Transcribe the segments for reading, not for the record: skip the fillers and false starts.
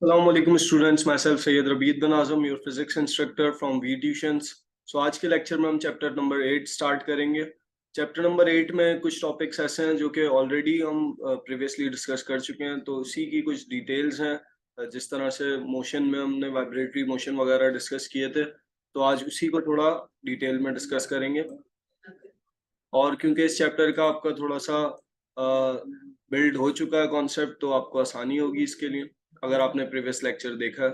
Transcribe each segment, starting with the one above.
Assalamu alaikum students, myself Sayyid Rabeed bin Azam, your physics instructor from V Tuitions. So आज के lecture में हम chapter number 8 start करेंगे। Chapter number 8 में कुछ टॉपिक्स ऐसे हैं जो कि ऑलरेडी हम प्रीवियसली डिस्कस कर चुके हैं, तो उसी की कुछ डिटेल्स हैं। जिस तरह से मोशन में हमने वाइब्रेटरी मोशन वगैरह डिस्कस किए थे, तो आज उसी को थोड़ा डिटेल में डिस्कस करेंगे। और क्योंकि इस चैप्टर का आपका थोड़ा सा बिल्ड हो चुका है कॉन्सेप्ट, तो आपको आसानी होगी इसके लिए अगर आपने प्रीवियस लेक्चर देखा है।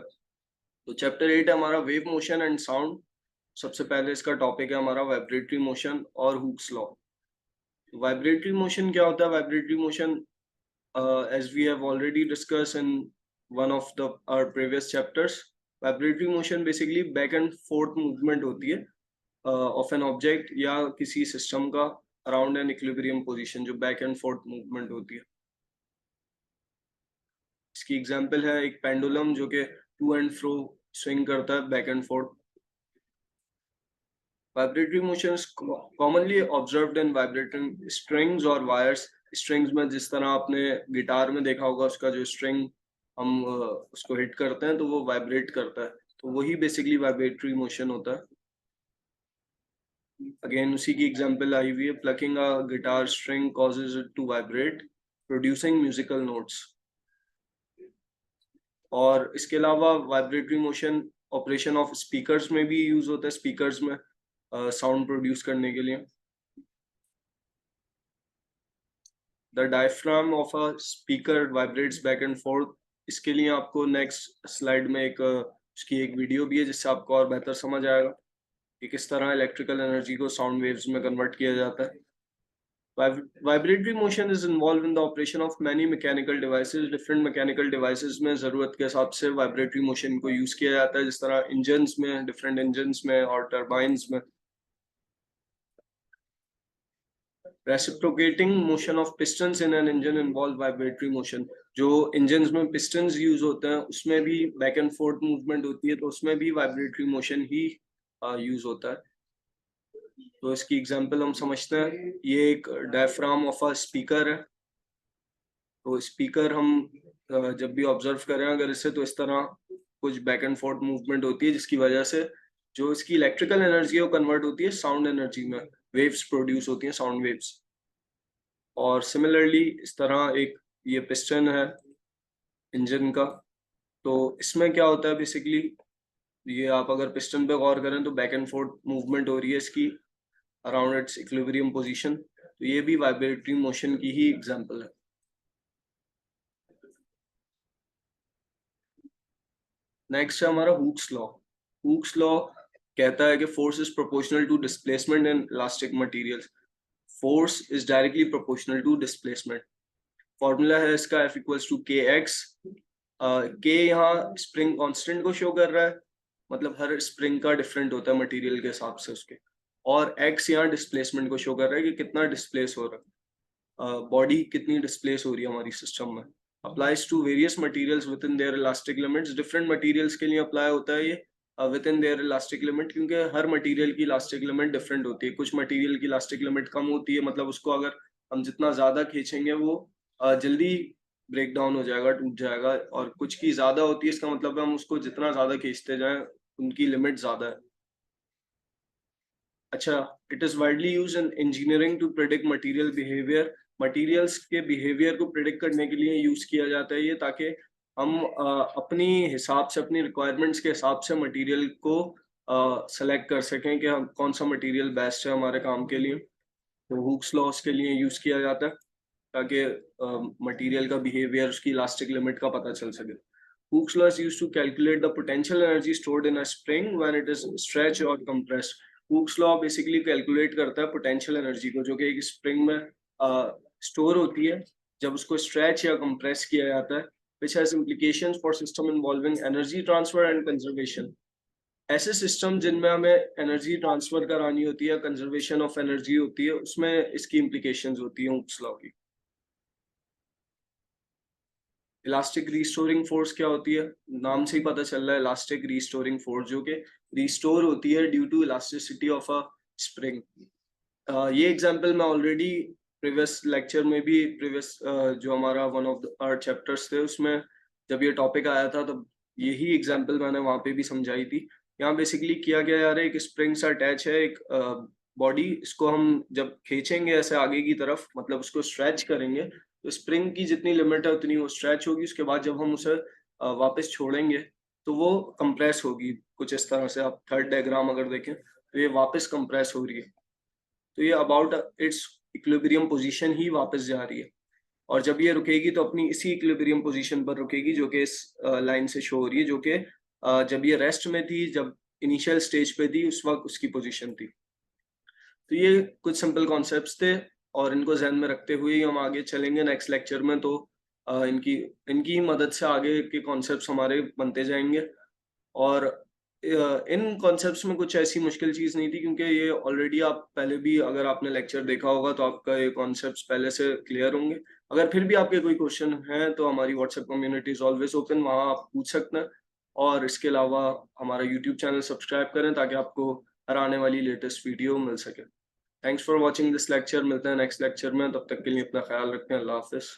तो चैप्टर 8 है हमारा वेव मोशन एंड साउंड। सबसे पहले इसका टॉपिक है हमारा वाइब्रेटरी मोशन और हुक्स लॉ। वाइब्रेटरी मोशन क्या होता है? Vibratory motion, as we have already discuss in one of the our previous chapters, vibratory motion basically back and forth movement होती है ऑफ एन ऑब्जेक्ट या किसी सिस्टम का around an equilibrium position, जो back and forth movement होती है। इसकी example है एक पेंडुलम जो कि टू एंड फ्रो स्विंग करता है back and fourth. Vibratory motions commonly observed in vibrating strings और वायर्स। स्ट्रिंग्स में जिस तरह आपने गिटार में देखा होगा, उसका जो स्ट्रिंग हम उसको हिट करते हैं तो वो वाइब्रेट करता है, तो वही बेसिकली वाइब्रेटरी मोशन होता है। अगेन उसी की एग्जांपल आई हुई है, plucking a guitar string causes it to vibrate producing musical notes. और इसके अलावा vibratory motion operation of speakers में भी यूज होता है, स्पीकर्स में साउंड प्रोड्यूस करने के लिए। The diaphragm of a speaker vibrates back and fourth. इसके लिए आपको नेक्स्ट स्लाइड में एक उसकी एक वीडियो भी है, जिससे आपको और बेहतर समझ आएगा कि किस तरह इलेक्ट्रिकल एनर्जी को साउंड वेव्स में कन्वर्ट किया जाता है। Vibratory motion is involve in the operation of many mechanical devices. Different mechanical devices में जरूरत के हिसाब से वाइब्रेटरी मोशन को यूज किया जाता है, जिस तरह इंजन्स में, डिफरेंट इंजन्स में और टर्बाइंस में। Reciprocating motion of pistons in an engine involve vibratory motion. जो इंजन्स में पिस्टन्स यूज होते हैं उसमें भी बैक एंड फोर्थ मूवमेंट होती है, तो उसमें भी वाइब्रेटरी मोशन ही यूज होता है। तो इसकी एग्जांपल हम समझते हैं, ये एक डायफ्राम ऑफ अ स्पीकर है। तो स्पीकर हम जब भी ऑब्जर्व करें अगर इसे, तो इस तरह कुछ बैक एंड फोर्थ मूवमेंट होती है, जिसकी वजह से जो इसकी इलेक्ट्रिकल एनर्जी है वो कन्वर्ट होती है साउंड एनर्जी में, वेव्स प्रोड्यूस होती हैं, साउंड वेव्स। और सिमिलरली इस तरह एक ये पिस्टन है इंजन का, तो इसमें क्या होता है बेसिकली, ये आप अगर पिस्टन पे गौर करें तो बैक एंड फोर्थ मूवमेंट हो रही है इसकी अराउंड इट्स इक्विलिब्रियम पोजीशन, तो ये भी वाइब्रेटरी मोशन की ही एग्जांपल है। नेक्स्ट है हमारा हुक्स लॉ। हुक्स लॉ कहता है कि force is proportional to displacement in elastic materials. Force is directly proportional to displacement. Formula है इसका F equals to k x. K यहाँ स्प्रिंग कांस्टेंट को शो कर रहा है, मतलब हर स्प्रिंग का डिफरेंट होता है मटेरियल के हिसाब से उसके, और एक्स यहाँ डिस्प्लेसमेंट को शो कर रहा है कि कितना डिस्प्लेस हो रहा है, बॉडी कितनी डिस्प्लेस हो रही है हमारी सिस्टम में। Applies to various materials within their elastic limits. Different materials के लिए अप्लाई होता है ये within their elastic limit, क्योंकि हर मटेरियल की इलास्टिक लिमिट डिफरेंट होती है। कुछ मटेरियल की इलास्टिक लिमिट कम होती है, मतलब उसको अगर हम जितना ज्यादा खींचेंगे वो जल्दी ब्रेक डाउन हो जाएगा, टूट जाएगा, और कुछ की ज्यादा होती है, इसका मतलब है हम उसको जितना ज्यादा खींचते जाएं उनकी लिमिट ज्यादा है। अच्छा, it is widely use in engineering to predict material behaviour. Materials के बिहेवियर को प्रिडिक्ट करने के लिए यूज किया जाता है ये, ताकि हम अपनी हिसाब से, अपनी रिक्वायरमेंट्स के हिसाब से मटेरियल को सेलेक्ट कर सकें कि हम कौन सा मटेरियल बेस्ट है हमारे काम के लिए। तो हुक्स लॉस के लिए यूज किया जाता है, ताकि मटेरियल का बिहेवियर, उसकी इलास्टिक लिमिट का पता चल सके। Hooke's law is used to calculate the potential energy stored in a spring when it is stretched or compressed. Hooke's law basically calculate करता है potential energy को, जो कि एक spring में store होती है जब उसको stretch या compress किया जाता है, which has implications for system involving energy transfer and conservation. ऐसे सिस्टम जिनमें हमें एनर्जी ट्रांसफर करानी होती है, कंजर्वेशन ऑफ एनर्जी होती है, उसमें इसकी इम्प्लीकेशंस होती है हुक्स लॉ की। इलास्टिक रिस्टोरिंग फोर्स क्या होती है? नाम से ही पता चल रहा है, इलास्टिक रिस्टोरिंग फोर्स, जो कि रिस्टोर होती है due to elasticity of a spring. ये एग्जांपल मैं ऑलरेडी प्रीवियस लेक्चर में भी, प्रीवियस जो हमारा वन ऑफ आवर चैप्टर्स थे उसमें जब ये टॉपिक आया था तब यही एग्जांपल मैंने वहाँ पे भी समझाई थी। यहाँ बेसिकली किया गया यार एक स्प्रिंग से अटैच है एक बॉडी, इसको हम जब खींचेंगे ऐसे आगे की तरफ मतलब उसको स्ट्रेच करेंगे तो स्प्रिंग की जितनी लिमिट है उतनी वो स्ट्रेच होगी। उसके बाद जब हम उसे वापस छोड़ेंगे तो वो कंप्रेस होगी कुछ इस तरह से। आप थर्ड डायग्राम अगर देखें तो ये वापस कंप्रेस हो रही है, तो ये अबाउट इट्स इक्विलिब्रियम पोजीशन ही वापस जा रही है। और जब ये रुकेगी तो अपनी इसी इक्विलिब्रियम पोजीशन पर रुकेगी जो कि इस लाइन से शो हो रही है, जो कि जब ये रेस्ट में थी, जब इनिशियल स्टेज पे थी उस वक्त उसकी पोजीशन थी। तो ये कुछ सिंपल कॉन्सेप्ट्स थे और इनको ज़हन में रखते हुए ही हम आगे चलेंगे नेक्स्ट लेक्चर में। तो इनकी इनकी मदद से आगे के कॉन्सेप्ट्स हमारे बनते जाएंगे। और इन कॉन्सेप्ट्स में कुछ ऐसी मुश्किल चीज़ नहीं थी क्योंकि ये ऑलरेडी आप पहले भी अगर आपने लेक्चर देखा होगा तो आपका ये कॉन्सेप्ट्स पहले से क्लियर होंगे। अगर फिर भी आपके कोई क्वेश्चन हैं तो हमारी WhatsApp community is always open, वहाँ आप पूछ सकते हैं। और इसके अलावा हमारा यूट्यूब चैनल सब्सक्राइब करें ताकि आपको हर आने वाली लेटेस्ट वीडियो मिल सके। Thanks for watching this lecture. मिलते हैं नेक्स्ट लेक्चर में, तब तक के लिए अपना ख्याल रखें। अल्लाह हाफ़िज़।